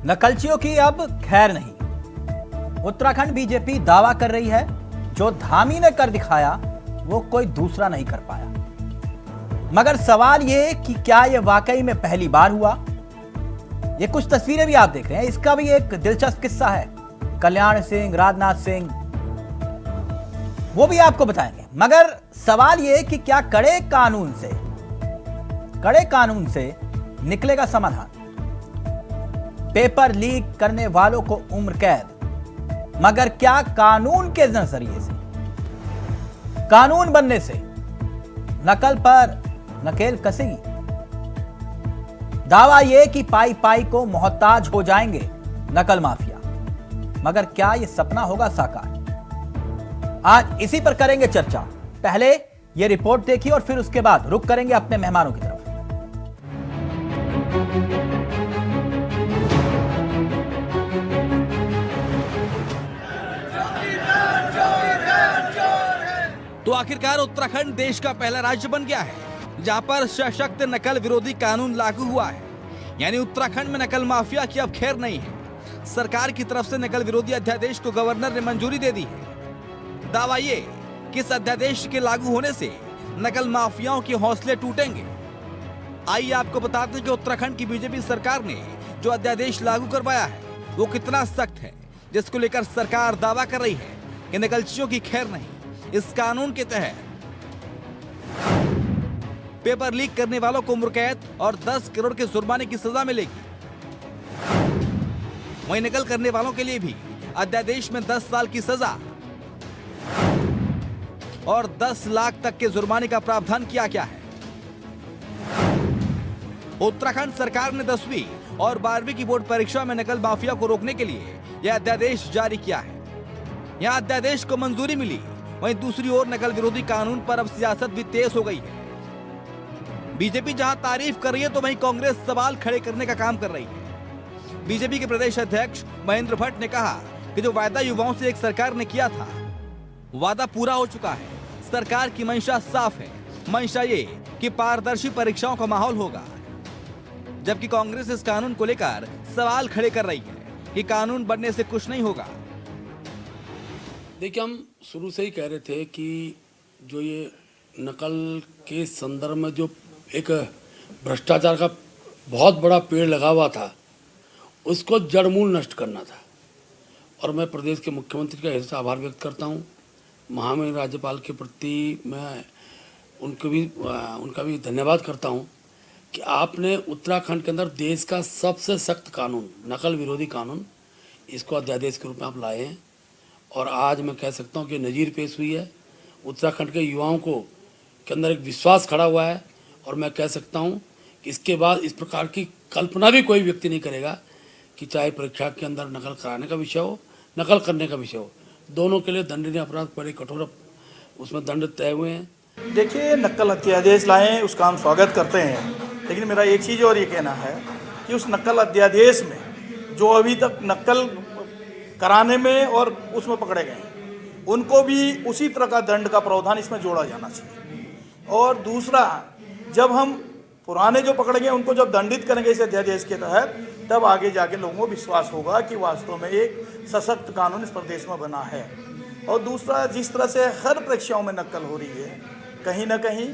नकलचियों की अब खैर नहीं। उत्तराखंड बीजेपी दावा कर रही है जो धामी ने कर दिखाया वो कोई दूसरा नहीं कर पाया। मगर सवाल ये कि क्या ये वाकई में पहली बार हुआ? ये कुछ तस्वीरें भी आप देख रहे हैं, इसका भी एक दिलचस्प किस्सा है। कल्याण सिंह, राजनाथ सिंह, वो भी आपको बताएंगे। मगर सवाल ये कि क्या कड़े कानून से निकलेगा समाधान? पेपर लीक करने वालों को उम्र कैद, मगर क्या कानून के नजरिए से, कानून बनने से नकल पर नकेल कसेगी? दावा यह कि पाई पाई को मोहताज हो जाएंगे नकल माफिया, मगर क्या यह सपना होगा साकार? आज इसी पर करेंगे चर्चा। पहले यह रिपोर्ट देखिए और फिर उसके बाद रुक करेंगे अपने मेहमानों की तरफ। तो आखिरकार उत्तराखंड देश का पहला राज्य बन गया है जहां पर सशक्त नकल विरोधी कानून लागू हुआ है। यानी उत्तराखंड में नकल माफिया की अब खैर नहीं है। सरकार की तरफ से नकल विरोधी अध्यादेश को गवर्नर ने मंजूरी दे दी है। दावा ये कि इस अध्यादेश के लागू होने से नकल माफियाओं के हौसले टूटेंगे। आइए आपको बताते हैं कि उत्तराखंड की बीजेपी सरकार ने जो अध्यादेश लागू करवाया है वो कितना सख्त है, जिसको लेकर सरकार दावा कर रही है कि नकलचियों की खैर नहीं। इस कानून के तहत पेपर लीक करने वालों को उम्र कैद और 10 करोड़ के जुर्माने की सजा मिलेगी। वहीं नकल करने वालों के लिए भी अध्यादेश में 10 साल की सजा और 10 लाख तक के जुर्माने का प्रावधान किया गया है। उत्तराखंड सरकार ने 10वीं और 12वीं की बोर्ड परीक्षा में नकल माफिया को रोकने के लिए यह अध्यादेश जारी किया है। यहां अध्यादेश को मंजूरी मिली, वहीं दूसरी ओर नकल विरोधी कानून पर अब सियासत भी तेज हो गई है। बीजेपी जहां तारीफ कर रही है तो वहीं कांग्रेस सवाल खड़े करने का काम कर रही है। बीजेपी के प्रदेश अध्यक्ष महेंद्र भट्ट ने कहा कि जो वायदा युवाओं से एक सरकार ने किया था, वादा पूरा हो चुका है। सरकार की मंशा साफ है। मंशा ये कि पारदर्शी परीक्षाओं का माहौल होगा। जबकि कांग्रेस इस कानून को लेकर सवाल खड़े कर रही है कि कानून बनने से कुछ नहीं होगा। देखिए, हम शुरू से ही कह रहे थे कि जो ये नकल के संदर्भ में जो एक भ्रष्टाचार का बहुत बड़ा पेड़ लगा हुआ था, उसको जड़मूल नष्ट करना था। और मैं प्रदेश के मुख्यमंत्री का ऐसा आभार व्यक्त करता हूँ। महामहिम राज्यपाल के प्रति मैं उनका भी धन्यवाद करता हूँ कि आपने उत्तराखंड के अंदर देश का सबसे सख्त कानून, नकल विरोधी कानून, इसको अध्यादेश के रूप में आप लाए हैं। और आज मैं कह सकता हूँ कि नज़ीर पेश हुई है। उत्तराखंड के युवाओं को के अंदर एक विश्वास खड़ा हुआ है। और मैं कह सकता हूँ कि इसके बाद इस प्रकार की कल्पना भी कोई व्यक्ति नहीं करेगा कि चाहे परीक्षा के अंदर नकल कराने का विषय हो, नकल करने का विषय हो, दोनों के लिए दंडनीय अपराध बड़े कठोर उसमें दंड तय हुए हैं। देखिए, नकल अध्यादेश लाएँ उसका हम स्वागत करते हैं, लेकिन मेरा एक चीज़ और ये कहना है कि उस नकल अध्यादेश में जो अभी तक नकल कराने में और उसमें पकड़े गए हैं, उनको भी उसी तरह का दंड का प्रावधान इसमें जोड़ा जाना चाहिए। और दूसरा, जब हम पुराने जो पकड़े गए उनको जब दंडित करेंगे इस अध्यादेश के तहत, तब आगे जाके लोगों को विश्वास होगा कि वास्तव में एक सशक्त कानून इस प्रदेश में बना है। और दूसरा, जिस तरह से हर परीक्षाओं में नकल हो रही है, कहीं ना कहीं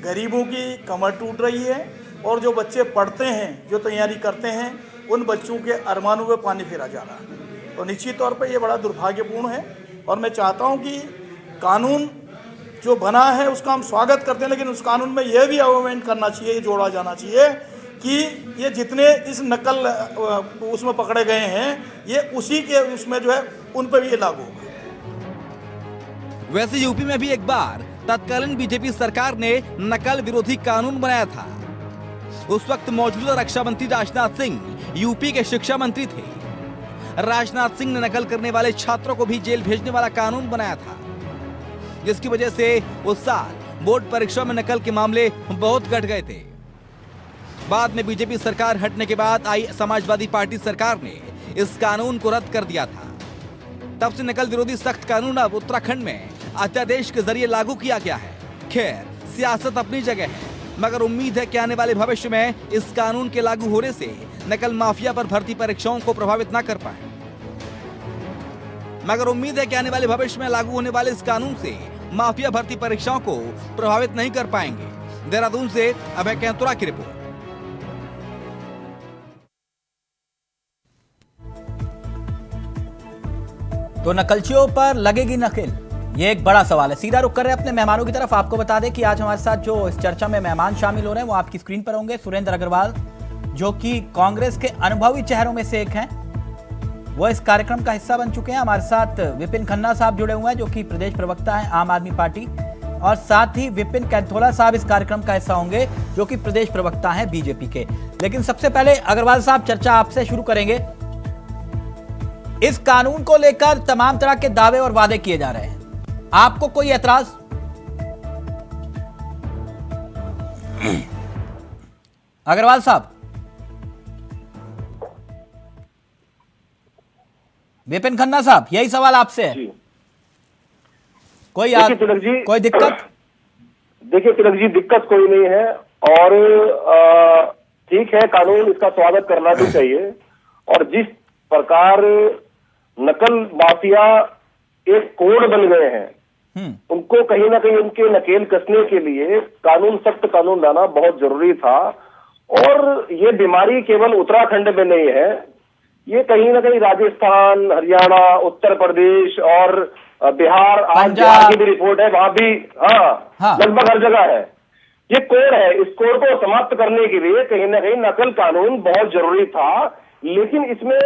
गरीबों की कमर टूट रही है और जो बच्चे पढ़ते हैं, जो तैयारी करते हैं, उन बच्चों के अरमानों में पानी फेरा जा रहा है। तो निश्चित तौर पर यह बड़ा दुर्भाग्यपूर्ण है। और मैं चाहता हूं कि कानून जो बना है उसका हम स्वागत करते हैं, लेकिन उस कानून में यह भी अमेंडमेंट करना चाहिए, जोड़ा जाना चाहिए कि ये जितने इस नकल उसमें पकड़े गए हैं, ये उसी के उसमें जो है उन पर भी ये लागू होगा। वैसे यूपी में भी एक बार तत्कालीन बीजेपी सरकार ने नकल विरोधी कानून बनाया था। उस वक्त मौजूदा रक्षा मंत्री राजनाथ सिंह यूपी के शिक्षा मंत्री थे। राजनाथ सिंह ने नकल करने वाले छात्रों को भी जेल भेजने वाला कानून बनाया था, जिसकी वजह से उस साल बोर्ड परीक्षा में नकल के मामले बहुत घट गए थे। बाद में बीजेपी सरकार हटने के बाद आई समाजवादी पार्टी सरकार ने इस कानून को रद्द कर दिया था। तब से नकल विरोधी सख्त कानून अब उत्तराखंड में अध्यादेश के जरिए लागू किया गया है। खैर, सियासत अपनी जगह है, मगर उम्मीद है कि आने वाले भविष्य में इस कानून के लागू होने से नकल माफिया पर भर्ती परीक्षाओं को प्रभावित न कर पाए। मगर उम्मीद है कि आने वाले भविष्य में लागू होने वाले इस कानून से माफिया भर्ती परीक्षाओं को प्रभावित नहीं कर पाएंगे। देहरादून से अभय कैंतुरा की रिपोर्ट। तो नकलचियों पर लगेगी नकेल, ये एक बड़ा सवाल है। सीधा रुक कर रहे हैं अपने मेहमानों की तरफ। आपको बता दें कि आज हमारे साथ जो इस चर्चा में मेहमान शामिल हो रहे हैं वो आपकी स्क्रीन पर होंगे। सुरेंद्र अग्रवाल, जो कि कांग्रेस के अनुभवी चेहरों में से एक हैं, वो इस कार्यक्रम का हिस्सा बन चुके हैं। हमारे साथ विपिन खन्ना साहब जुड़े हुए हैं, जो कि प्रदेश प्रवक्ता हैं आम आदमी पार्टी, और साथ ही विपिन कैंथोला साहब इस कार्यक्रम का हिस्सा होंगे, जो कि प्रदेश प्रवक्ता हैं बीजेपी के। लेकिन सबसे पहले अग्रवाल साहब, चर्चा आपसे शुरू करेंगे। इस कानून को लेकर तमाम तरह के दावे और वादे किए जा रहे हैं, आपको कोई ऐतराज? अग्रवाल साहब, विपिन खन्ना साहब, यही सवाल आपसे है। कोई कोई दिक्कत? देखिए तिलक जी, दिक्कत कोई नहीं है और ठीक है, कानून इसका स्वागत करना भी चाहिए। और जिस प्रकार नकल माफिया एक कोड बन गए हैं, उनको कहीं ना कहीं उनके नकेल कसने के लिए कानून, सख्त कानून लाना बहुत जरूरी था। और ये बीमारी केवल उत्तराखंड में नहीं है, ये कहीं ना कहीं राजस्थान, हरियाणा, उत्तर प्रदेश और बिहार, आज बिहार की भी रिपोर्ट है, वहां भी लगभग हर जगह है। ये कोड है, इस कोड को समाप्त करने के लिए कहीं ना कहीं नकल कानून बहुत जरूरी था। लेकिन इसमें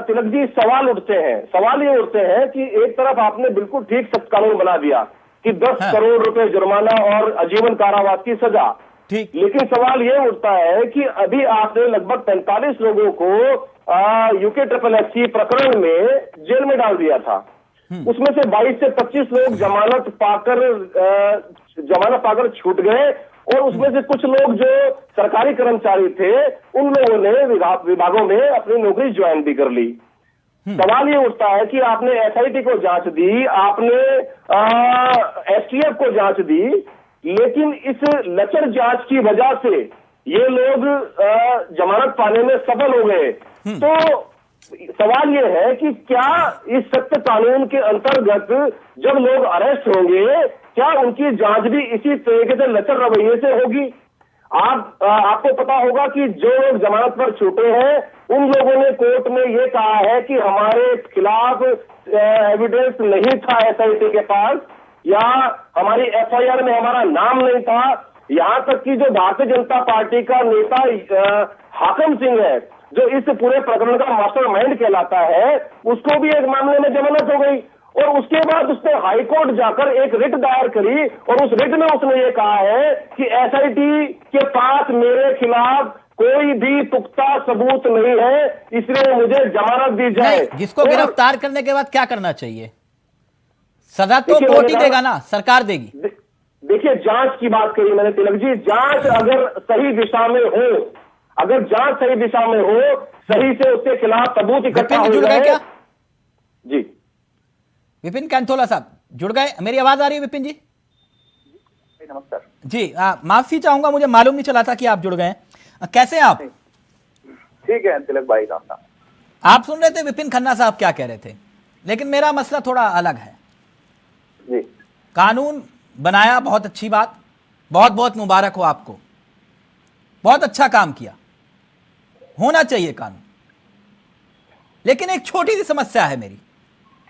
तिलक जी सवाल उठते हैं। सवाल ये उठते हैं कि एक तरफ आपने बिल्कुल ठीक सख्त कानून बना दिया कि 10 करोड़ रुपए जुर्माना और आजीवन कारावास की सजा, लेकिन सवाल ये उठता है कि अभी आपने लगभग 45 लोगों को यूके ट्रिपल एससी प्रकरण में जेल में डाल दिया था। उसमें से 22 से 25 लोग जमानत पाकर छूट गए और उसमें से कुछ लोग जो सरकारी कर्मचारी थे, उन लोगों ने विभागों में अपनी नौकरी ज्वाइन भी कर ली। सवाल ये उठता है कि आपने एसआईटी को जांच दी, आपने एसटीएफ को जांच दी, लेकिन इस लचर जांच की वजह से ये लोग जमानत पाने में सफल हो गए। तो सवाल ये है कि क्या इस सख्त कानून के अंतर्गत जब लोग अरेस्ट होंगे, क्या उनकी जांच भी इसी तरीके से लचर रवैये से होगी? आपको पता होगा कि जो लोग जमानत पर छूटे हैं, उन लोगों ने कोर्ट में ये कहा है कि हमारे खिलाफ एविडेंस नहीं था एसआईटी के पास, या हमारी एफआईआर में हमारा नाम नहीं था। यहां तक कि जो भारतीय जनता पार्टी का नेता हाकम सिंह है, जो इस पूरे प्रकरण का मास्टरमाइंड कहलाता है, उसको भी एक मामले में जमानत हो गई। और उसके बाद उसने हाईकोर्ट जाकर एक रिट दायर करी और उस रिट में उसने ये कहा है कि एसआईटी के पास मेरे खिलाफ कोई भी पुख्ता सबूत नहीं है, इसलिए मुझे जमानत दी जाए। जिसको गिरफ्तार करने के बाद क्या करना चाहिए? सजा तो कोर्ट ही देगा ना, सरकार देगी। देखिए, जांच की बात कही मैंने तिलक जी। जांच अगर सही दिशा में हो, अगर जांच सही दिशा में हो, सही से उसके खिलाफ सबूत इकट्ठा हो जाए। क्या जी विपिन कैंथोला साहब जुड़ गए? मेरी आवाज आ रही है विपिन जी? नमस्कार जी। माफी चाहूंगा, मुझे मालूम नहीं चला था कि आप जुड़ गए। कैसे हैं आप? ठीक है तिलक भाई, राम। आप सुन रहे थे विपिन खन्ना साहब क्या कह रहे थे, लेकिन मेरा मसला थोड़ा अलग है जी। कानून बनाया, बहुत अच्छी बात, बहुत बहुत मुबारक हो आपको, बहुत अच्छा काम किया, होना चाहिए कानून। लेकिन एक छोटी सी समस्या है मेरी,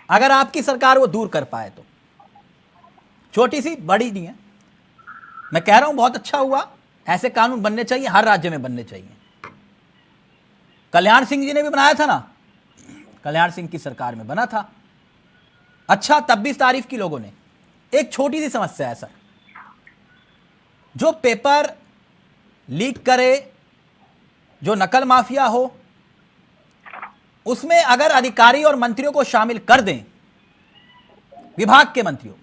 अगर आपकी सरकार वो दूर कर पाए तो। छोटी सी, बड़ी नहीं है, मैं कह रहा हूं बहुत अच्छा हुआ, ऐसे कानून बनने चाहिए, हर राज्य में बनने चाहिए। कल्याण सिंह जी ने भी बनाया था ना, कल्याण सिंह की सरकार में बना था, अच्छा, तब भी तारीफ की लोगों ने। एक छोटी सी समस्या है सर, जो पेपर लीक करे, जो नकल माफिया हो, उसमें अगर अधिकारी और मंत्रियों को शामिल कर दें, विभाग के मंत्रियों,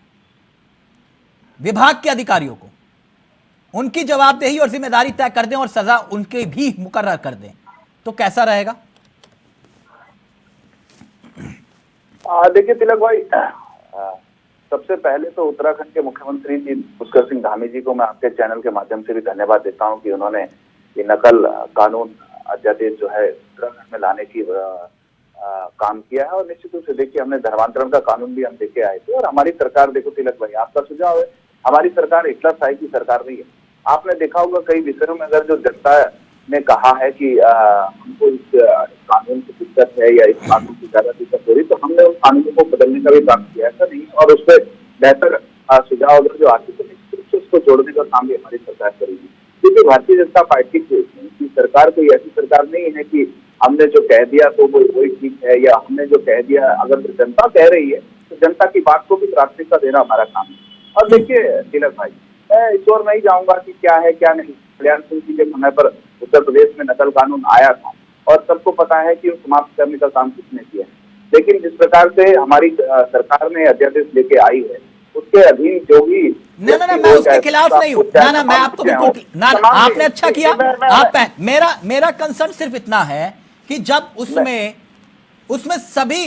विभाग के अधिकारियों को, उनकी जवाबदेही और जिम्मेदारी तय कर दें और सजा उनके भी मुकर्रर कर दें, तो कैसा रहेगा? देखिए तिलक भाई, सबसे पहले तो उत्तराखंड के मुख्यमंत्री जी पुष्कर सिंह धामी जी को मैं आपके चैनल के माध्यम से भी धन्यवाद देता हूं कि उन्होंने ये नकल कानून अध्यादेश जो है उत्तराखंड में लाने की काम किया है। और निश्चित रूप से देखिए, हमने धर्मांतरण का कानून भी हम लेके आए थे। और हमारी सरकार, देखो तिलक भाई, आपका सुझाव है, हमारी सरकार एकला साई की सरकार नहीं है। आपने देखा होगा कई विषयों में अगर जो जनता ने कहा है कि हमको इस कानून की दिक्कत है या इस कानून की ज्यादा दिक्कत हो रही, तो हमने उन कानूनों को बदलने का भी काम किया, ऐसा नहीं। और उस पर बेहतर सुझाव अगर जो आते तो निश्चित रूप से उसको जोड़ने का काम भी हमारी सरकार करेगी। क्योंकि भारतीय जनता पार्टी की सरकार कोई ऐसी सरकार नहीं है कि हमने जो कह दिया तो वो वही ठीक है, या हमने जो कह दिया, अगर जनता कह रही है तो जनता की बात को भी प्राथमिकता देना हमारा काम है। और देखिए तिलक भाई, मैं इस ओर नहीं जाऊंगा कि क्या है क्या नहीं। कल्याण सिंह जी के समय पर उत्तर प्रदेश में नकल कानून आया था और सबको पता है कि समाप्त करने का काम किसने किया है। लेकिन जिस प्रकार से हमारी सरकार ने अध्यादेश लेके आई है, उसके अधीन जो भी ना मैं उसके खिलाफ नहीं हूँ। ना मैं आपको बिल्कुल ना आपने अच्छा किया। आप मेरा कंसर्न सिर्फ इतना है कि जब उसमें सभी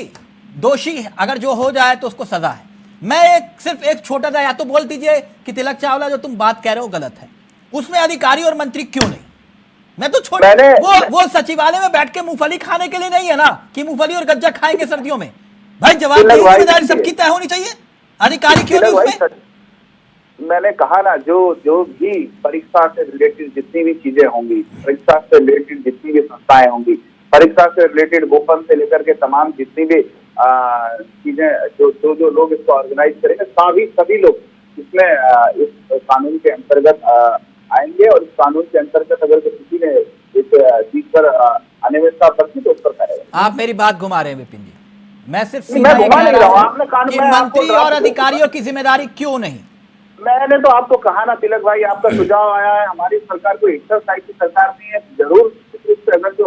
दोषी अगर जो हो जाए तो उसको सजा है। मैं सिर्फ एक छोटा सा, या तो बोल दीजिए कि तिलक चावला जो तुम बात कह रहे हो गलत है, उसमें अधिकारी और मंत्री क्यों नहीं? मैं तो छोड़ वो सचिवालय में बैठ के मूंगफली खाने के लिए नहीं है ना कि मूंगफली और गज्जा खाएंगे सर्दियों में। भाई जवाबदेही सबकी तय होनी चाहिए, अधिकारी क्यों नहीं उसमें? मैंने कहा ना, जो भी परीक्षा से रिलेटेड जितनी भी चीजें होंगी, परीक्षा से रिलेटेड जितनी भी संस्थाएं होंगी, परीक्षा से रिलेटेड गोपन से लेकर के तमाम जितनी भी चीजें जो लोग इसको ऑर्गेनाइज करेंगे, सभी लोग इसमें इस कानून के अंतर्गत आएंगे। और इस कानून के अंतर्गत अगर किसी ने इस चीज पर अनियमितता बरती तो उस पर करेगा। आप मेरी बात घुमा रहे हैं विपिन जी। मैं सिर्फ मंत्री और अधिकारियों की जिम्मेदारी क्यों नहीं? मैंने तो आपको कहा ना तिलक भाई, आपका सुझाव आया है, हमारी सरकार कोई एक्सरसाइज की सरकार नहीं है। जरूर अगर जो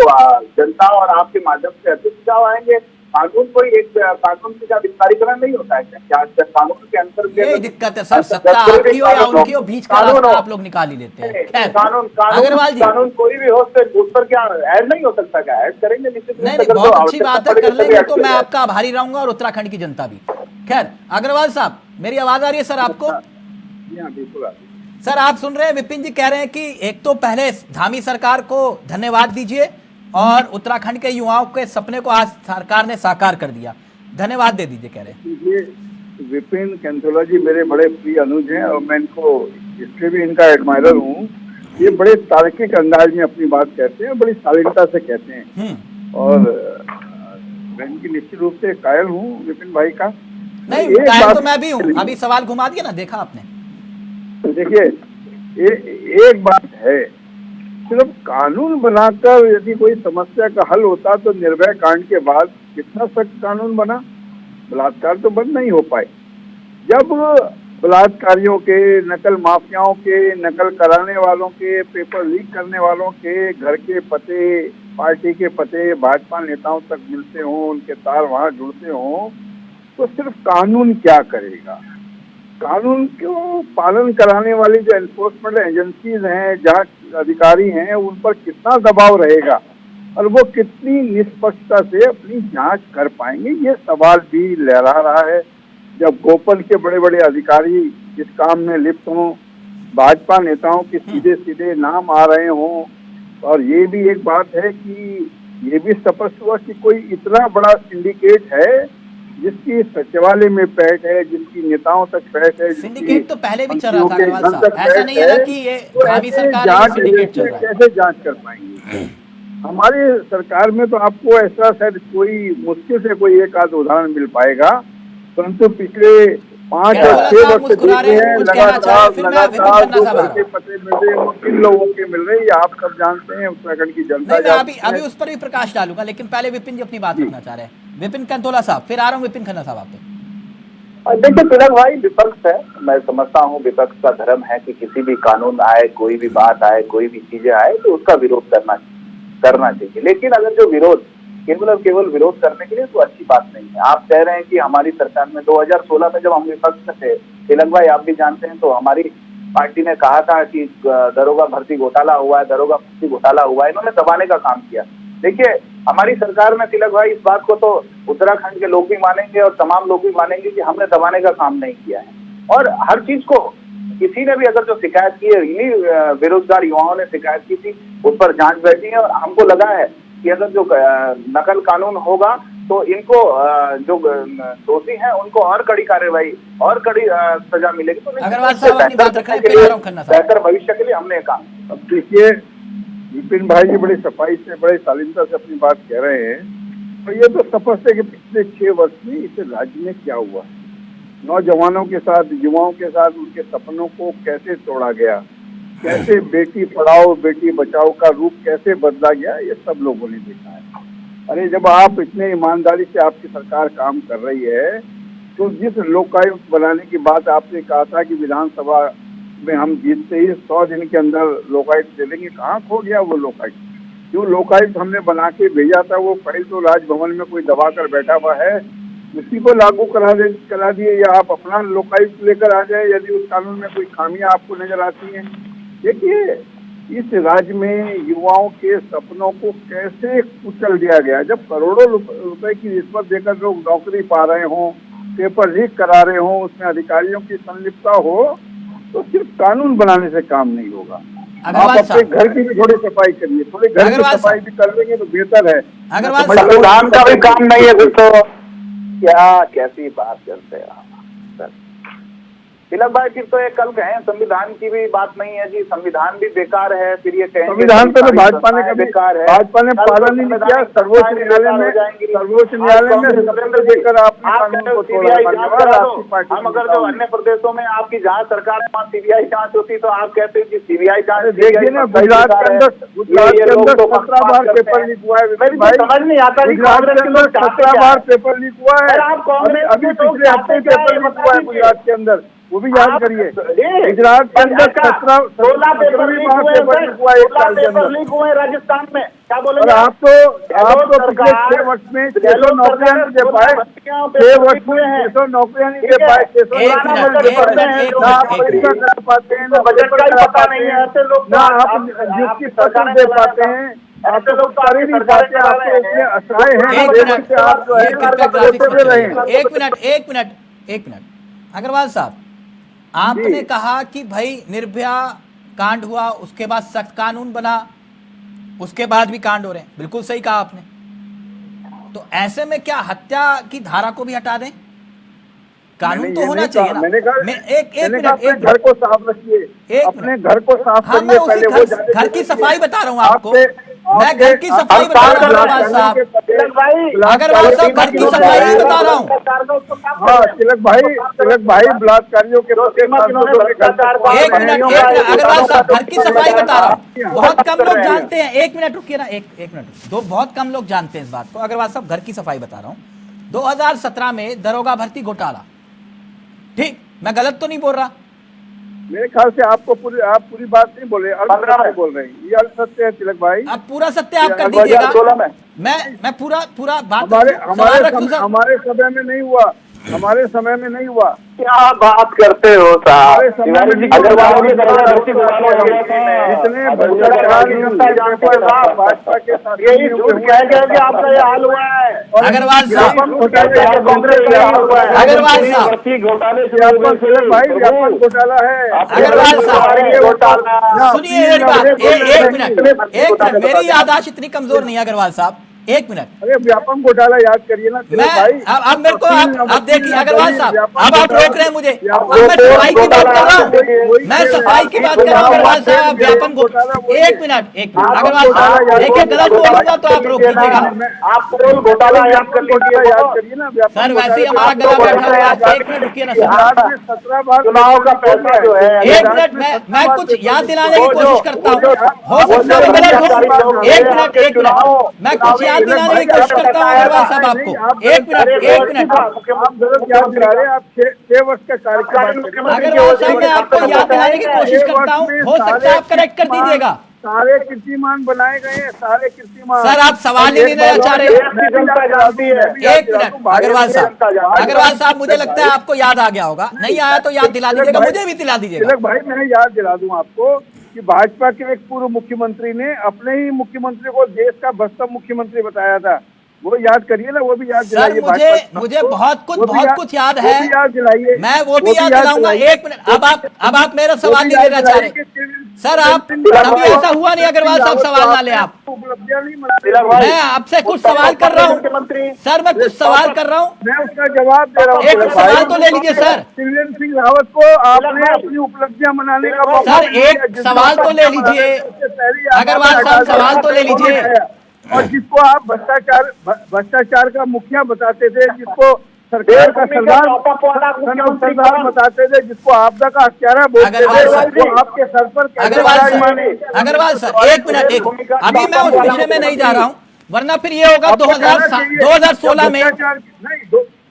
जनता और आपके माध्यम से अच्छे सुझाव आएंगे, कानून कोई एक कानून का विस्तारीकरण नहीं होता है क्या? कानून के अंतर्गत यही दिक्कत है सर, सत्ता आपकी हो या उनकी हो, बीच का रास्ता आप लोग निकाल ही लेते हैं। अग्रवाल जी, कानून कोई भी हो उस पर क्या ऐड नहीं हो सकता? क्या ऐड करेंगे? निश्चित नहीं, बहुत अच्छी बात है, कर लेंगे तो मैं आपका आभारी रहूंगा और उत्तराखंड की जनता भी। खैर अग्रवाल साहब, मेरी आवाज आ रही है सर आपको? सर आप सुन रहे हैं, विपिन जी कह रहे हैं कि एक तो पहले धामी सरकार को धन्यवाद दीजिए और उत्तराखंड के युवाओं के सपने को आज सरकार ने साकार कर दिया, धन्यवाद दे दीजिए कह रहे हैं। ये विपिन कैंथोला जी मेरे बड़े प्रिय अनुज हैं और मैं इनको इसलिए भी इनका एडमायरर हूँ। ये बड़े तार्किक अंदाज में अपनी बात कहते हैं, बड़ी शालीनता से कहते हैं और मैं इनकी निश्चित रूप से कायल हूँ विपिन भाई का। नहीं कायल तो मैं भी हूँ, अभी सवाल घुमा दिया ना, देखा आपने। देखिए एक बात है, सिर्फ कानून बनाकर यदि कोई समस्या का हल होता तो निर्भया कांड के बाद कितना सख्त कानून बना, बलात्कार तो बंद नहीं हो पाए। जब बलात्कारियों के, नकल माफियाओं के, नकल कराने वालों के, पेपर लीक करने वालों के घर के पते, पार्टी के पते भाजपा नेताओं तक मिलते हों, उनके तार वहां जुड़ते हों, तो सिर्फ कानून क्या करेगा? कानून को पालन कराने वाली जो एनफोर्समेंट एजेंसीज हैं, जांच अधिकारी हैं, उन पर कितना दबाव रहेगा और वो कितनी निष्पक्षता से अपनी जांच कर पाएंगे, ये सवाल भी लहरा रहा है। जब गोपन के बड़े बड़े अधिकारी इस काम में लिप्त हों, भाजपा नेताओं के सीधे सीधे नाम आ रहे हों, और ये भी एक बात है कि ये भी स्पष्ट हुआ कि कोई इतना बड़ा सिंडिकेट है जिसकी सचिवालय में पैठ है, जिसकी नेताओं तक पैठ है। सिंडिकेट तो पहले भी चल रहा था अग्रवाल साहब, ऐसा नहीं है ना कि ये भावी सरकार में सिंडिकेट चल रहा है। कैसे जांच कर पाएंगे? हमारी सरकार में तो आपको ऐसा शायद कोई मुश्किल से कोई एक आध उदाहरण मिल पाएगा, परंतु पिछले 5 और 6 वर्ष से देखे हैं लगातार के पते मिल रहे हैं, किन लोगों के मिल रहे हैं आप सब जानते हैं, उत्तराखंड की जनता जानती है। अभी उस पर भी प्रकाश डालूंगा, लेकिन पहले विपिन जी अपनी बात रखना चाह रहे हैं। विपिन कैंथोला साहब, फिर आ रहा हूँ विपिन खन्ना साहब आप पे। देखिए तिलक भाई, विपक्ष है, मैं समझता हूँ विपक्ष का धर्म है कि किसी भी कानून आए, कोई भी बात आए, कोई भी चीजें आए तो उसका विरोध करना चाहिए। लेकिन अगर जो विरोध केवल विरोध करने के लिए तो अच्छी बात नहीं है। आप कह रहे हैं कि हमारी सरकार में 2016 में जब हम विपक्ष थे, तिलक भाई आप भी जानते हैं, तो हमारी पार्टी ने कहा था कि दरोगा भर्ती घोटाला हुआ है, दरोगा भर्ती घोटाला हुआ है, इन्होंने दबाने का काम किया। देखिए हमारी सरकार में तिलक भाई इस बात को तो उत्तराखंड के लोग भी मानेंगे और तमाम लोग भी मानेंगे कि हमने दबाने का काम नहीं किया है। और हर चीज को किसी ने भी अगर जो शिकायत की है, इन्हीं बेरोजगार युवाओं ने शिकायत की थी, उस पर जांच बैठी है और हमको लगा है कि अगर जो नकल कानून होगा तो इनको जो दोषी हैं उनको और कड़ी कार्रवाई और कड़ी सजा मिलेगी। तो अग्रवाल साहब अपनी बात रख रहे हैं, फिर आ रहा हूं खन्ना साहब। बेहतर भविष्य के लिए हमने काम। अब देखिए, विपिन भाई जी बड़ी सफाई से, बड़े शालीनता से अपनी बात कह रहे हैं, और ये तो स्पष्ट है कि पिछले 6 वर्ष में इस राज्य में क्या हुआ, नौजवानों के साथ, युवाओं के साथ उनके सपनों को कैसे तोड़ा गया, कैसे बेटी पढ़ाओ बेटी बचाओ का रूप कैसे बदला गया, ये सब लोगों ने देखा है। अरे जब आप इतने ईमानदारी से आपकी सरकार काम कर रही है, तो जिस लोकायुक्त बनाने की बात आपने कहा था कि विधानसभा में हम जीतते ही 100 दिन के अंदर लोकायुक्त दे देंगे, कहाँ खो गया वो लोकायुक्त? जो लोकायुक्त हमने बना के भेजा था वो फाइल तो राजभवन में कोई दबा कर बैठा हुआ है, उसी को लागू करा दिए, या आप अपना लोकायुक्त लेकर आ जाए यदि उस कानून में कोई खामियां आपको नजर आती हैं। देखिए, इस राज्य में युवाओं के सपनों को कैसे कुचल दिया गया। जब करोड़ों रुपए की रिश्वत देकर लोग नौकरी पा रहे हों, पेपर लीक करा रहे हों, उसमें अधिकारियों की संलिप्तता हो, तो सिर्फ कानून बनाने से काम नहीं होगा। आप अपने घर की भी थोड़ी सफाई करिए, थोड़ी घर की सफाई भी कर लेंगे तो बेहतर है। संविधान का भी काम नहीं है तो क्या, कैसी बात करते हैं आप तिलक भाई? फिर तो ये कल कहें संविधान की भी बात नहीं है जी, संविधान भी बेकार है, फिर ये कहें संविधान तो भाजपा ने कभी, भाजपा ने पालन नहीं किया। सर्वोच्च न्यायालय में सरेंडर देकर आपने कानून को तोड़ा। हम अगर जो अन्य प्रदेशों में आपकी जहाँ सरकार वहाँ सीबीआई जांच होती तो आप कहते हैं कि सीबीआई जांच। देखिए ना, गुजरात के अंदर 17 बार पेपर लीक हुआ है। समझ नहीं आता कि कांग्रेस के लोग 17 बार पेपर लीक हुआ है। आप कांग्रेस अभी पिछले हफ्ते पेपर लीक हुआ है गुजरात के अंदर, वो भी याद करिए। गुजरात के अंदर 16 पेपर लीक हुए राजस्थान में, क्या बोलेंगे? और आप तो पिछले 6 वर्ष में 600 नौकरियां नहीं दे पाए, 6 वर्ष में 600 नौकरियां नहीं दे पाए, 600 परीक्षा करा पाते हैं, ना बजट का पता नहीं है, ऐसे लोग ना आप नियुक्ति पत्र दे पाते हैं, आप तो लोग कर ही नहीं पाते। आपको इतने असहाय हैं, आप जो है। एक मिनट अग्रवाल साहब, आपने कहा कि भाई निर्भया कांड हुआ, उसके बाद सख्त कानून बना, उसके बाद भी कांड हो रहे हैं, बिल्कुल सही कहा आपने। तो ऐसे में क्या हत्या की धारा को भी हटा दें? कानून तो होना चाहिए ना। एक घर को साफ रखिए, अपने घर को साफ करिए। पहले वो घर की सफाई बता रहा हूँ आपको, मैं घर की सफाई बता रहा हूँ अग्रवाल साहब, घर की सफाई ही बता रहा हूँ। हाँ तिलक भाई बलात्कारियों के एक मिनट अग्रवाल साहब, घर की सफाई बता रहा हूँ। बहुत कम लोग जानते हैं, एक मिनट रुकिए ना, एक मिनट दो, बहुत कम लोग जानते हैं इस बात को। अग्रवाल साहब, घर की सफाई बता रहा हूँ। 2017 में दरोगा भर्ती घोटाला, ठीक, मैं गलत तो नहीं बोल रहा? मेरे ख्याल से आप पूरी बात नहीं बोले, अर्ध बोल रहे हैं, ये अर्ध सत्य है तिलक भाई। अब पूरा सत्य आप कर दीजिएगा। मैं पूरा बात हमारे समय में नहीं हुआ, हमारे समय में नहीं हुआ। क्या बात करते हो साहब? इतने भाजपा के साथ यही झूठ कह के आपका ये हाल हुआ है। अग्रवाल साहब, भाई व्यापक घोटाला है। अग्रवाल साहब सुनिए मेरी बात, एक मिनट, मेरी याददाश्त इतनी कमजोर नहीं है अग्रवाल साहब, एक मिनट। अरे व्यापम घोटाला याद करिए ना भाई। अब मेरे को आप देखिए अग्रवाल साहब, अब आप रोक रहे हैं मुझे। अब मैं सफाई की बात कर रहा हूँ, मैं सफाई की बात कर रहा हूँ अग्रवाल साहब। व्यापम घोटाला, एक मिनट अग्रवाल साहब, देखिए गलत बोलूंगा तो आप रोक दीजिएगा। आप घोटाला याद करिए ना। सर वैसे ही हमारा गला बैठा हुआ है, एक मिनट रुकिए ना सर। 17 बार चुनाव का पैसा जो है, एक मिनट मैं कुछ याद दिलाने की कोशिश करता हूँ, हो सकता है गलत हो। एक मिनट मैं कुछ याद दिलाने की कोशिश करता हूँ अग्रवाल साहब आपको। एक मिनट याद दिला रहे हैं आप 6 वर्ष का कार्यक्रम। अग्रवाल साहब मैं आपको याद दिलाने की कोशिश करता हूँ, हो सकता है आप करेक्ट कर दीजिएगा। सारे कीर्तिमान बनाए गए हैं, सारे कीर्तिमान। सर आप सवाल ही नहीं लेना चाह रहे। एक मिनट अग्रवाल साहब, मुझे लगता है आपको याद आ गया होगा, नहीं आया तो याद दिला दीजिएगा, मुझे भी दिला दीजिएगा। भाई मैं याद दिला दूं आपको कि भाजपा के एक पूर्व मुख्यमंत्री ने अपने ही मुख्यमंत्री को देश का बदतम मुख्यमंत्री बताया था। वो याद करिए ना, वो भी याद सर दिलाइए। मुझे बहुत कुछ याद है, वो भी याद दिलाइए। मैं वो भी याद दिलाऊंगा। एक मिनट, अब आप मेरा सवाल नहीं लेना चाह रहे सर। आप कभी ऐसा हुआ नहीं अग्रवाल साहब सवाल ना ले आप। उपलब्धियां नहीं मना, मैं आपसे कुछ सवाल कर रहा हूँ सर, मैं कुछ सवाल कर रहा हूँ, मैं उसका जवाब दे रहा हूँ। एक सवाल तो ले लीजिए सर। त्रिवेंद्र सिंह रावत को आपने अपनी उपलब्धियां मनाने का मौका सर एक सवाल तो ले लीजिए, अग्रवाल साहब सवाल तो ले लीजिए। और जिसको आप भ्रष्टाचार का मुखिया बताते थे, जिसको सरकार का सरदार बताते थे, जिसको आपदा का हत्यारा बोलते थे, वो आपके सर पर अग्रवाल सर एक मिनट, अभी मैं उस विषय में नहीं जा रहा हूँ, वरना फिर ये होगा 2016 में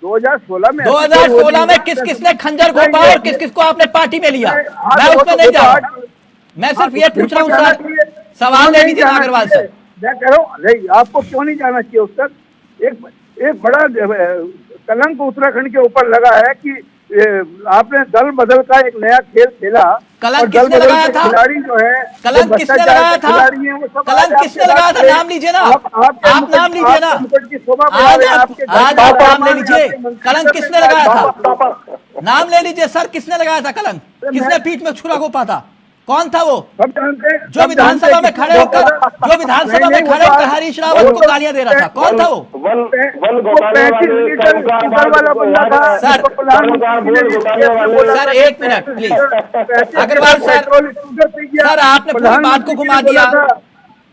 2016 में किस किसने खंजर घोंपा और किस किस को आपने पार्टी में लिया, मैं उसमें नहीं जा रहा हूँ। मैं सिर्फ ये पूछ रहा हूँ सर, सवाल ले लीजिए अग्रवाल सर। मैं कह रहा हूँ नहीं, आपको क्यों नहीं जाना चाहिए उस तक। एक बड़ा कलंक उत्तराखंड के ऊपर लगा है कि आपने दल बदल का एक नया खेल खेला। कलंक किसने लगाया था? खिलाड़ी जो है, कलंक किसने लगाया था? कलंक किसने लगाया था? नाम लीजिए ना, आप नाम लीजिए ना, आज आप नाम ले लीजिए। कलंक किसने लगाया था? नाम ले लीजिए सर, किसने लगाया था कलंक? किसने पीठ में छुरा घोंपा था? कौन था वो जो विधानसभा में खड़े होकर हरीश रावत को गालियां दे रहा था? कौन था वो? सर एक मिनट प्लीज, अग्रवाल सर आपने पूरी बात को घुमा दिया।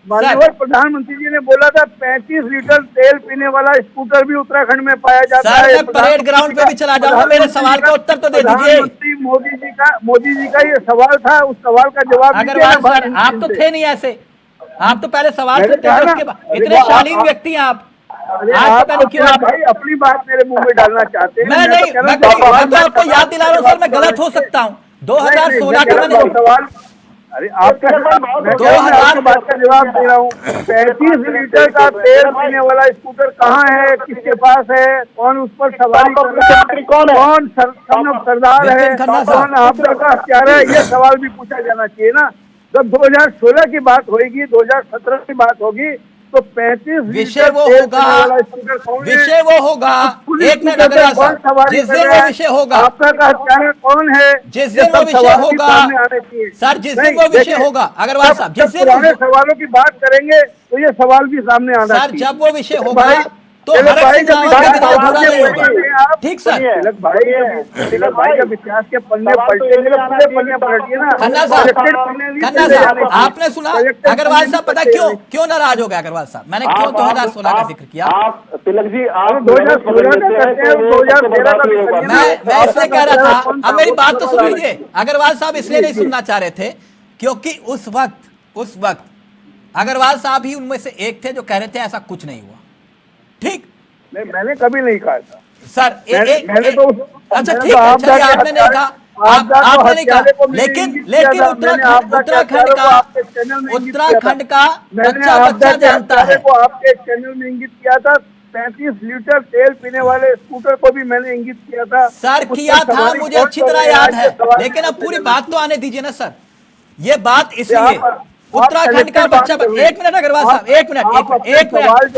माननीय प्रधानमंत्री जी ने बोला था 35 लीटर तेल पीने वाला स्कूटर भी उत्तराखंड में पाया जाता है। सर मैं परेड ग्राउंड पे भी चला जाऊंगा, मेरे सवाल का उत्तर तो दे दीजिए। मोदी जी का ये सवाल था, उस सवाल का जवाब अग्रवाल सर आप तो थे नहीं ऐसे, आप तो पहले सवाल से थे, उसके बाद इतने शालीन व्यक्ति हैं आप। आज पता नहीं क्यों आप भाई अपनी बात मेरे मुंह में डालना चाहते हैं। मैं नहीं, मैं तो आपको याद दिला रहा हूँ सर, मैं गलत हो सकता हूँ। 2016 का मैंने सवाल, अरे आपका 2000 बात का जवाब दे रहा हूँ। 35 लीटर का तेल पीने वाला स्कूटर कहाँ है, किसके पास है, कौन उस पर सवारी कर रहा है, कौन सरदार है, कौन आपदा का हत्यारा है, ये सवाल भी पूछा जाना चाहिए ना। जब 2016 की बात होगी, 2017 की बात होगी, तो 35 विषय वो होगा, विषय वो होगा। एक मिनट अग्रवाल साहब, जिस दिन वो विषय होगा, आपदा का हत्यारा कौन है, जिस दिन वो विषय होगा सर, जिस दिन वो विषय होगा अग्रवाल साहब, जिस दिन सवालों की बात करेंगे तो ये सवाल भी सामने आना सर, जब वो विषय होगा तो हरक सिंह रावत का विधान पूरा नहीं होगा। ठीक सर, तिलक भाई जब इतिहास के पन्ने पलटेंगे तो पूरे पन्ने पलटिए ना। खन्ना साहब आपने सुना अग्रवाल साहब, पता क्यों नाराज हो गए अग्रवाल साहब? मैंने क्यों 2016 का जिक्र किया? तिलक जी आप 2016 का करते हैं, 2013 का मैं इसलिए कह रहा था, अब मेरी बात तो सुन लीजिए। अग्रवाल साहब इसलिए नहीं सुनना चाह रहे थे क्योंकि उस वक्त अग्रवाल साहब ही उनमें से एक थे जो कह रहे थे ऐसा कुछ नहीं हुआ। ठीक नहीं, मैंने कभी नहीं कहा था सर। मैंने तो अच्छा ठीक है, चलिए आपने नहीं कहा, आपने नहीं कहा, लेकिन उत्तराखंड का बच्चा जानता है। आपके चैनल में इंगित किया था, 35 लीटर तेल पीने वाले स्कूटर को भी मैंने इंगित किया था सर, किया था, मुझे अच्छी तरह याद है, लेकिन अब पूरी बात तो आने दीजिए ना सर। ये बात इसलिए उत्तराखंड का बच्चा, एक मिनट अग्रवाल साहब, एक मिनट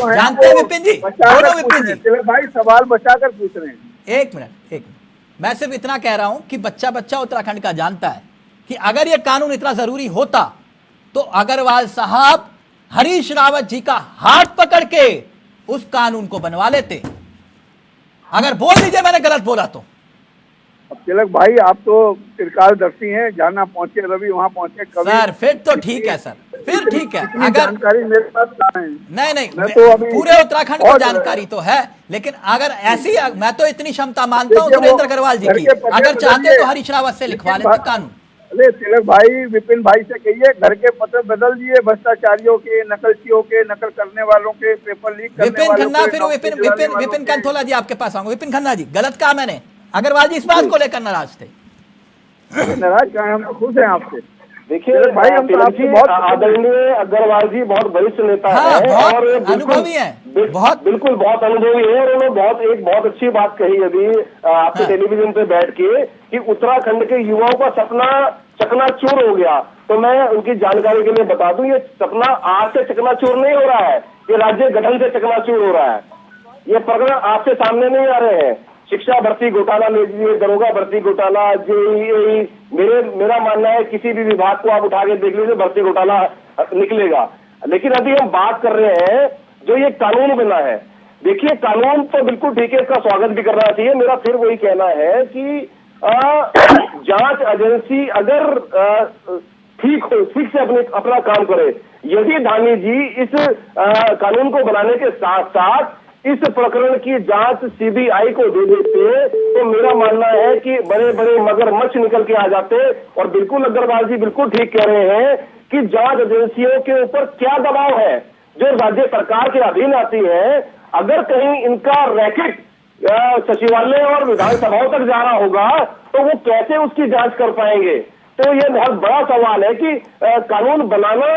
जानते हैं विपिन जी, दोनों विपिन जी भाई सवाल बचाकर पूछ रहे हैं। एक मिनट, मैं सिर्फ इतना कह रहा हूं कि बच्चा उत्तराखंड का जानता है कि अगर ये कानून इतना जरूरी होता तो अग्रवाल साहब हरीश रावत जी का हाथ पकड़ के उस कानून को बनवा लेते। अगर बोल दीजिए मैंने गलत बोला तो। अब तिलक भाई आप तो त्रिकालदर्शी हैं, जाना पहुंचे रवि वहां पहुंचे कवि। सर फिर तो ठीक है सर, फिर ठीक है। अगर जानकारी मेरे पास नहीं तो अभी पूरे उत्तराखंड को जानकारी तो है, लेकिन अगर ऐसी, मैं तो इतनी क्षमता मानता हूं सुरेंद्र अग्रवाल जी की, अगर चाहते तो हरीश रावत से लिखवा लेते कानून। अरे तिलक भाई विपिन भाई से कहिए घर के पत्र बदल दिए, भ्रष्टाचारियों के, नकलचियों के, नकल करने वालों के, पेपर लीक करने वालों के। फिर विपिन कंथोला जी आपके पास आऊंगा। विपिन खन्ना जी, गलत कहा मैंने? अग्रवाल जी इस बात को लेकर नाराज थे? नाराज कहाँ, हम खुश हैं आपसे। देखिए भाई, हम बहुत आदरणीय अग्रवाल जी बहुत वरिष्ठ नेता है और अनुभवी है, बिल्कुल बहुत अनुभवी है। और उन्होंने बहुत अच्छी बात कही अभी आपके टेलीविजन पे बैठ के कि उत्तराखंड के युवाओं का सपना चकनाचूर हो गया। तो मैं उनकी जानकारी के लिए बता दूं, ये सपना आज से चकनाचूर नहीं हो रहा है, ये राज्य गठन से चकनाचूर हो रहा है। ये प्रकरण आपसे सामने नहीं आ रहे हैं। शिक्षा भर्ती घोटाला ले लीजिए, दरोगा भर्ती घोटाला, जेईई, मेरा मानना है किसी भी विभाग को आप उठा के देख लीजिए, भर्ती घोटाला निकलेगा। लेकिन अभी हम बात कर रहे हैं जो ये कानून बना है। देखिए, कानून तो बिल्कुल ठीक है, इसका स्वागत भी करना चाहिए। मेरा फिर वही कहना है कि जांच एजेंसी अगर ठीक से अपना काम करे। यदि धामी जी इस कानून को बनाने के साथ साथ इस प्रकरण की जांच सीबीआई को दे देते तो मेरा मानना है कि बड़े बड़े मगरमच्छ निकल के आ जाते। और बिल्कुल अग्रवाल जी बिल्कुल ठीक कह रहे हैं कि जांच एजेंसियों के ऊपर क्या दबाव है जो राज्य सरकार के अधीन आती है। अगर कहीं इनका रैकेट सचिवालय और विधानसभाओं तक जा रहा होगा तो वो कैसे उसकी जांच कर पाएंगे। तो ये बहुत बड़ा सवाल है कि कानून बनाना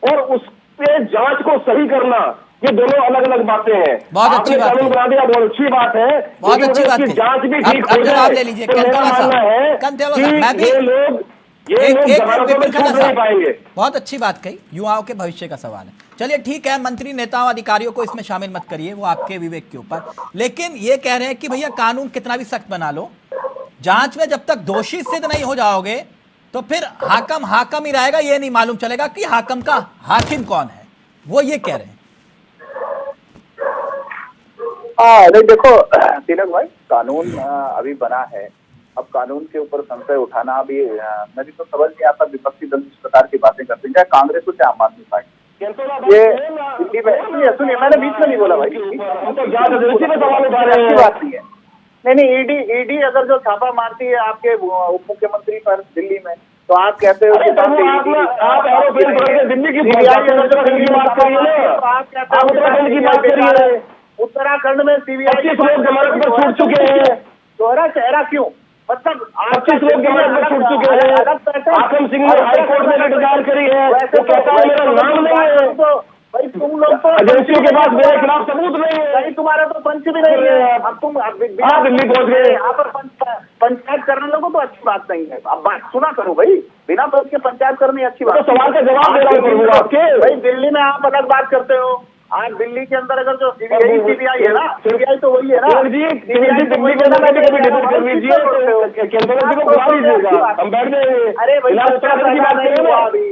और उस पे जांच को सही करना, ये दोनों अलग अलग बातें हैं। बहुत अच्छी बात कानून बना दिया, बहुत अच्छी बात है, बहुत अच्छी बात है। जांच भी ठीक हो जवाब जाए ले लीजिए तो मेरा मानना है कि ये लोग जमानतों में छूट नहीं पाएंगे। बहुत अच्छी बात कही, युवाओं के भविष्य का सवाल है। चलिए ठीक है, मंत्री नेताओं अधिकारियों को इसमें शामिल मत करिए, वो आपके विवेक के ऊपर। लेकिन ये कह रहे हैं कि भैया कानून कितना भी सख्त बना लो, जांच में जब तक दोषी सिद्ध नहीं हो जाओगे तो फिर हाकम ही रहेगा, ये नहीं मालूम चलेगा कि हाकम का हाकिम कौन है। वो ये कह रहे हैं। नहीं देखो तिलक भाई, कानून अभी बना है, अब कानून के ऊपर संशय उठाना अभी मैं भी तो समझ नहीं आता। विपक्षी दल इस प्रकार की बातें करते हैं, चाहे कांग्रेस हो चाहे आम आदमी पार्टी। ये दिल्ली में सुनिए, मैंने बीच में नहीं बोला भाई, सवाल उठा रहे अच्छी बात नहीं है। नहीं, ईडी अगर जो छापा मारती है आपके उप मुख्यमंत्री पर दिल्ली में, तो आप कहते हो आप दिल्ली की बात करिए। उत्तराखंड में सीबीआई 25 लोग जमानत पर छूट चुके हैं। दोहरा चेहरा क्यों? मतलब 25 लोग जमानत पर छूट चुके हैं। आकम सिंह ने हाई कोर्ट में रिट दायर करी है, वो कहता है मेरा नाम नहीं है। भाई तुम लोग तो एजेंसियों के पास मेरे खिलाफ सबूत नहीं है। भाई तुम्हारा तो पंच भी नहीं है। अब तुम दिल्ली पहुंच गए, यहाँ पर पंचायत करने लोगों तो अच्छी बात नहीं है। अब बात सुना करो भाई, बिना पंच के पंचायत करनी अच्छी बात। तो सवाल का जवाब दे रहा हूँ आपके। भाई दिल्ली में आप अलग बात करते हो, आज दिल्ली के अंदर अगर जो सीबीआई है ना, सीबीआई तो वही है ना जी। दिल्ली को डिबेट कर लीजिए, केंद्र जी को बुला लीजिएगा, हम बैठ जाएंगे। अरे भाई उत्तराखंड की बात करें अभी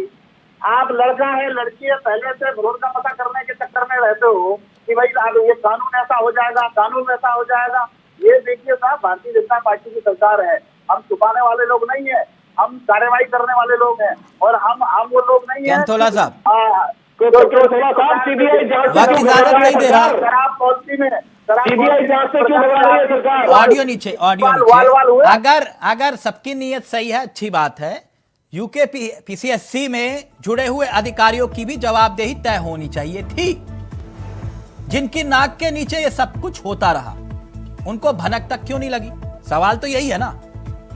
आप लड़का है लड़की है, पहले से वोट का पता करने के चक्कर में रहते हो कि भाई अब ये कानून ऐसा हो जाएगा, कानून वैसा हो जाएगा। ये देखिए साहब, भारतीय जनता पार्टी की सरकार है, हम छुपाने वाले लोग नहीं है, हम कार्रवाई करने वाले लोग हैं। और हम वो लोग नहीं है। कैंथोला साहब, सीबीआई जांच वक्त इजाजत नहीं दे रहा। शराब पॉलिसी में सीबीआई जांच से क्यों घबरा रही है सरकार? ऑडियो नीचे, ऑडियो नीचे। अगर सबकी नीयत सही है, अच्छी बात है। यूके पीसीएससी में जुड़े हुए अधिकारियों की भी जवाबदेही तय होनी चाहिए थी। जिनकी नाक के नीचे ये सब कुछ होता रहा, उनको भनक तक क्यों नहीं लगी? सवाल तो यही है ना।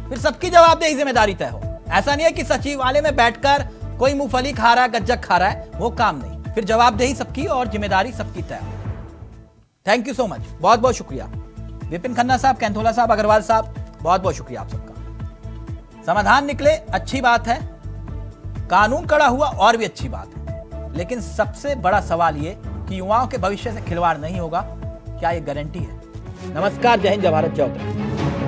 फिर सबकी जवाबदेही जिम्मेदारी तय हो। ऐसा नहीं है कि सचिवालय में बैठकर कोई मूंगफली खा रहा है, गज्जक खा रहा है, वो काम नहीं। फिर जवाबदेही सबकी और जिम्मेदारी सबकी तय हो। थैंक यू सो मच, बहुत बहुत शुक्रिया विपिन खन्ना साहब, कैंथोला साहब, अग्रवाल साहब, बहुत बहुत शुक्रिया आप सबका। समाधान निकले, अच्छी बात है। कानून कड़ा हुआ और भी अच्छी बात है। लेकिन सबसे बड़ा सवाल ये कि युवाओं के भविष्य से खिलवाड़ नहीं होगा, क्या ये गारंटी है? नमस्कार, जय हिंद, जय भारत, जय उत्तराखंड।